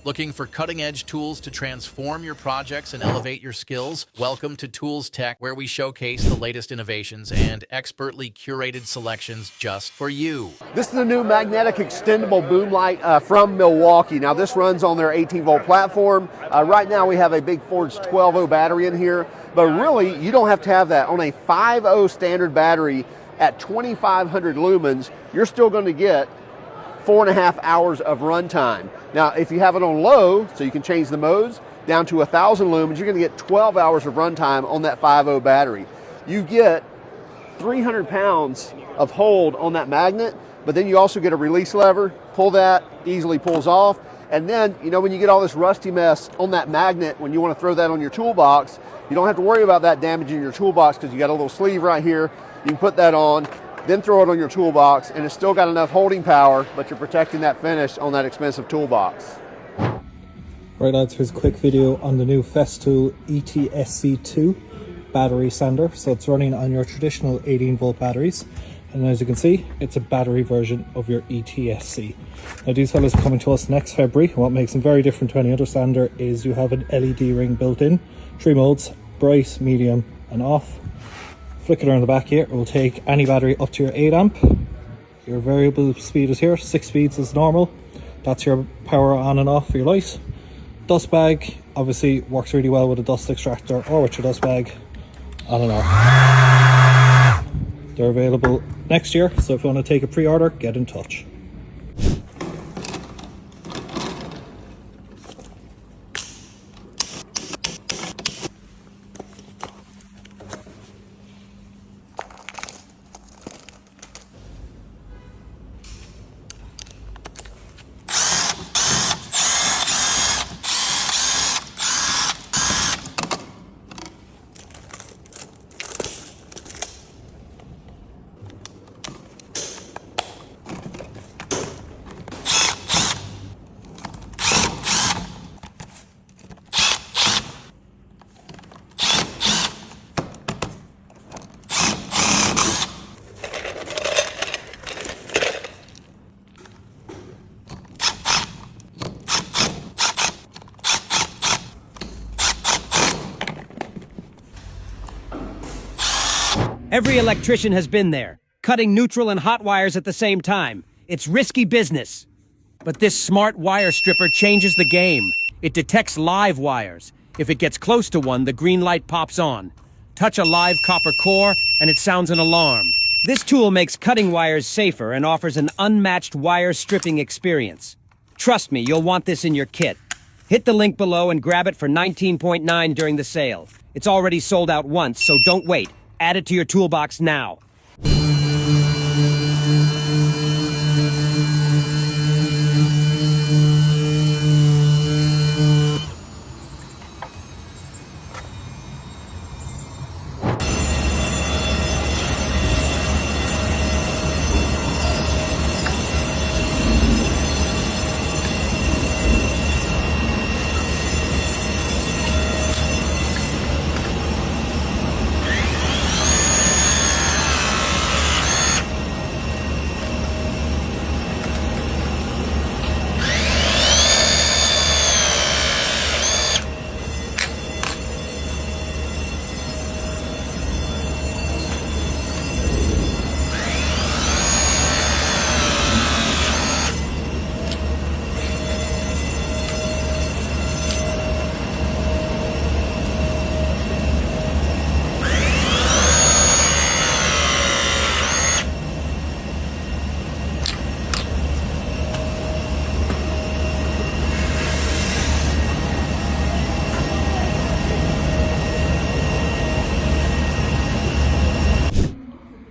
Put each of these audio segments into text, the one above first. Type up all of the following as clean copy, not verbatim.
Looking for cutting-edge tools to transform your projects and elevate your skills? Welcome to Tools Tech, where we showcase the latest innovations and expertly curated selections just for you. This is the new magnetic extendable boom light from Milwaukee. Now this runs on their 18-volt platform. Right now we have a big Forge 12-0 battery in here, but really you don't have to have that. On a 5-0 standard battery at 2,500 lumens, you're still going to get 4.5 hours of runtime. Now, if you have it on low, so you can change the modes, down to 1,000 lumens, you're going to get 12 hours of runtime on that 5.0 battery. You get 300 pounds of hold on that magnet, but then you also get a release lever. Pull that, easily pulls off. And then, you know, when you get all this rusty mess on that magnet, when you want to throw that on your toolbox, you don't have to worry about that damaging your toolbox because you got a little sleeve right here. You can put that on, then throw it on your toolbox, and it's still got enough holding power, but you're protecting that finish on that expensive toolbox. Right lads, here's a quick video on the new Festool ETSC2 battery sander. So it's running on your traditional 18-volt batteries, and as you can see, it's a battery version of your ETSC. Now these fellas are coming to us next February, and what makes them very different to any other sander is you have an LED ring built in, 3 modes, bright, medium and off. Flick it around the back here, it will take any battery up to your 8 amp. Your variable speed is here, 6 speeds is normal. That's your power on and off for your light. Dust bag obviously works really well with a dust extractor or with your dust bag, on and off. They're available next year, so if you want to take a pre-order, get in touch. Every electrician has been there, cutting neutral and hot wires at the same time. It's risky business. But this smart wire stripper changes the game. It detects live wires. If it gets close to one, the green light pops on. Touch a live copper core, and it sounds an alarm. This tool makes cutting wires safer and offers an unmatched wire stripping experience. Trust me, you'll want this in your kit. Hit the link below and grab it for $19.9 during the sale. It's already sold out once, so don't wait. Add it to your toolbox now.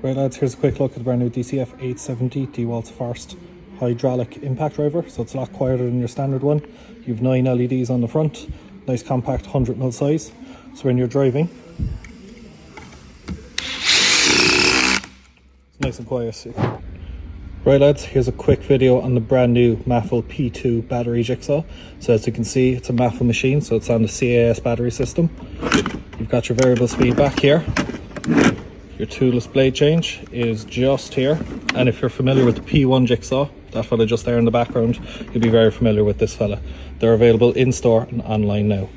Right lads, here's a quick look at the brand new DCF 870, DEWALT's first hydraulic impact driver. So it's a lot quieter than your standard one. You've 9 LEDs on the front, nice compact 100mm size. So when you're driving, it's nice and quiet. Right lads, here's a quick video on the brand new Makita P2 battery jigsaw. So as you can see, it's a Makita machine, so it's on the CAS battery system. You've got your variable speed back here. Your toolless blade change is just here, and if you're familiar with the P1 jigsaw, that fella just there in the background, you'll be very familiar with this fella. They're available in store and online now.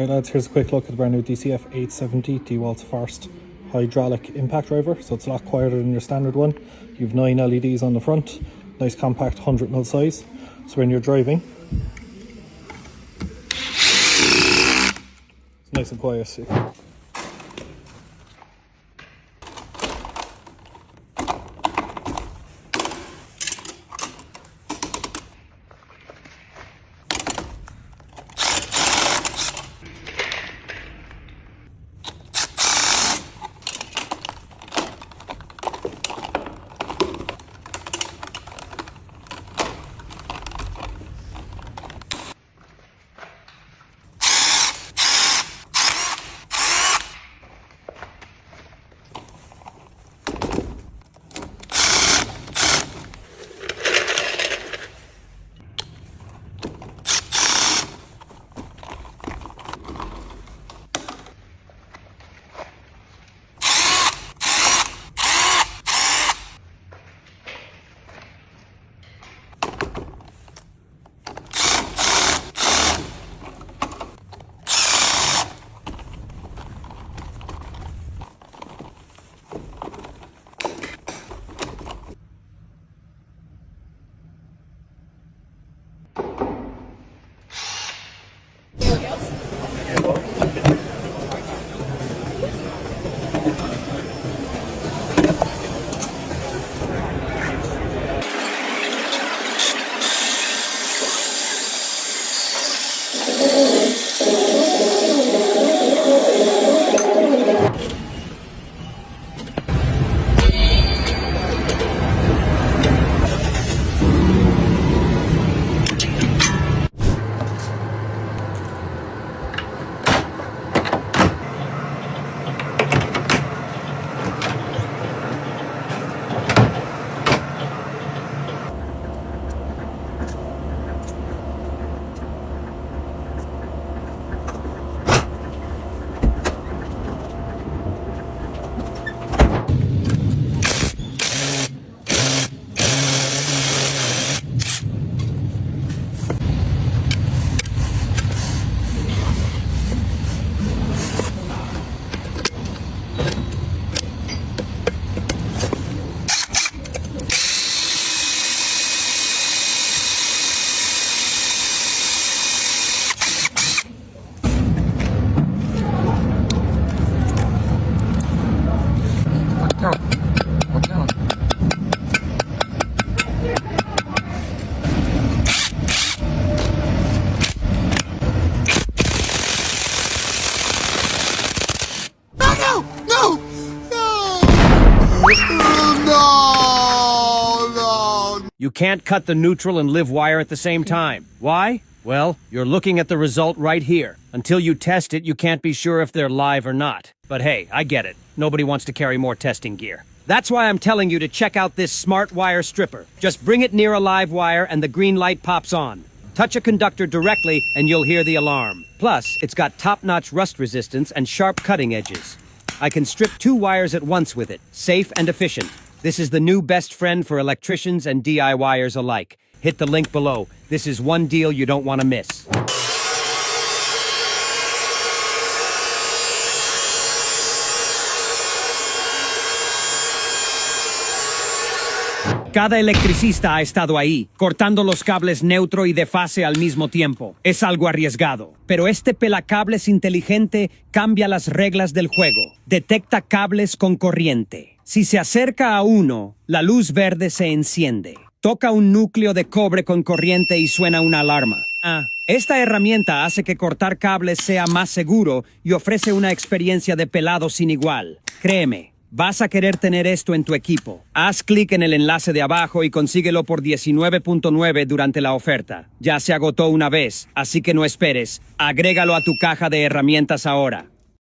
Right lads, here's a quick look at the brand new DCF 870 DEWALT's first hydraulic impact driver. So it's a lot quieter than your standard one. You've 9 LEDs on the front, nice compact 100mm size. So when you're driving, it's nice and quiet. You can't cut the neutral and live wire at the same time. Why? Well, you're looking at the result right here. Until you test it, you can't be sure if they're live or not. But hey, I get it. Nobody wants to carry more testing gear. That's why I'm telling you to check out this smart wire stripper. Just bring it near a live wire and the green light pops on. Touch a conductor directly and you'll hear the alarm. Plus, it's got top-notch rust resistance and sharp cutting edges. I can strip 2 wires at once with it, safe and efficient. This is the new best friend for electricians and DIYers alike. Hit the link below. This is one deal you don't want to miss. Cada electricista ha estado ahí, cortando los cables neutro y de fase al mismo tiempo. Es algo arriesgado, pero este pelacables inteligente cambia las reglas del juego. Detecta cables con corriente. Si se acerca a uno, la luz verde se enciende. Toca un núcleo de cobre con corriente y suena una alarma. Esta herramienta hace que cortar cables sea más seguro y ofrece una experiencia de pelado sin igual. Créeme. Vas a querer tener esto en tu equipo. Haz clic en el enlace de abajo y consíguelo por $19.9 durante la oferta. Ya se agotó una vez, así que no esperes. Agrégalo a tu caja de herramientas ahora.